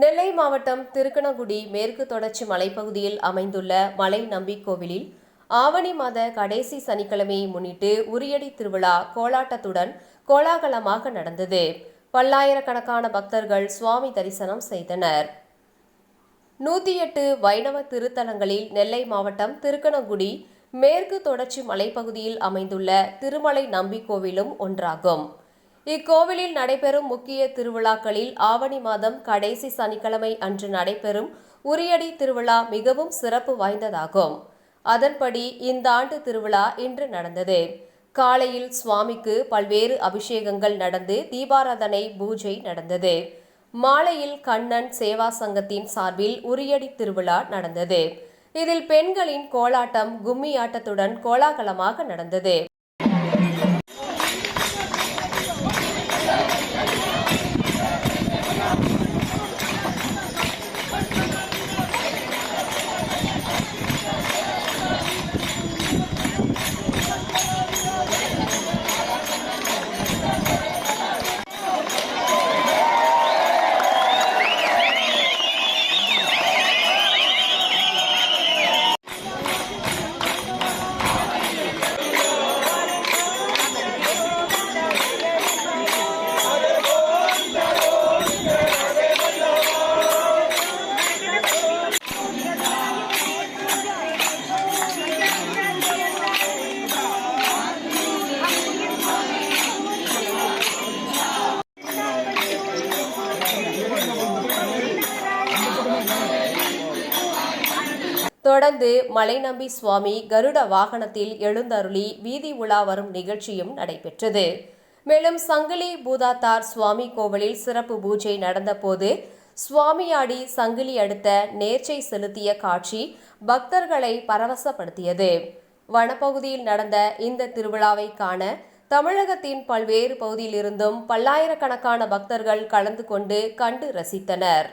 நெல்லை மாவட்டம் திருக்கணங்குடி மேற்கு தொடர்ச்சி மலைப்பகுதியில் அமைந்துள்ள மலை நம்பி கோவிலில் ஆவணி மாத கடைசி சனிக்கிழமையை முன்னிட்டு உரியடி திருவிழா கோலாட்டத்துடன் கோலாகலமாக நடந்தது. பல்லாயிரக்கணக்கான பக்தர்கள் சுவாமி தரிசனம் செய்தனர். 108 வைணவ திருத்தலங்களில் நெல்லை மாவட்டம் திருக்கணங்குடி மேற்கு தொடர்ச்சி மலைப்பகுதியில் அமைந்துள்ள திருமலை நம்பி கோவிலும் ஒன்றாகும். இக்கோவிலில் நடைபெறும் முக்கிய திருவிழாக்களில் ஆவணி மாதம் கடைசி சனிக்கிழமை அன்று நடைபெறும் உரியடி திருவிழா மிகவும் சிறப்பு வாய்ந்ததாகும். அதன்படி இந்த ஆண்டு திருவிழா இன்று நடந்தது. காலையில் சுவாமிக்கு பல்வேறு அபிஷேகங்கள் நடந்து தீபாராதனை பூஜை நடந்தது. மாலையில் கண்ணன் சேவா சங்கத்தின் சார்பில் உரியடி திருவிழா நடந்தது. இதில் பெண்களின் கோலாட்டம் கும்மி ஆட்டத்துடன் கோலாகலமாக நடந்தது. தொடர்ந்து மலைநம்பி சுவாமி கருட வாகனத்தில் எழுந்தருளி வீதி உலா வரும் நிகழ்ச்சியும் நடைபெற்றது. மேலும் சங்கிலி பூதாத்தார் சுவாமி கோவிலில் சிறப்பு பூஜை நடந்தபோது சுவாமியாடி சங்கிலி அடுத்த நேர்ச்சை செலுத்திய காட்சி பக்தர்களை பரவசப்படுத்தியது. வனப்பகுதியில் நடந்த இந்த திருவிழாவை காண தமிழகத்தின் பல்வேறு பகுதியிலிருந்தும் பல்லாயிரக்கணக்கான பக்தர்கள் கலந்து கொண்டு கண்டு ரசித்தனர்.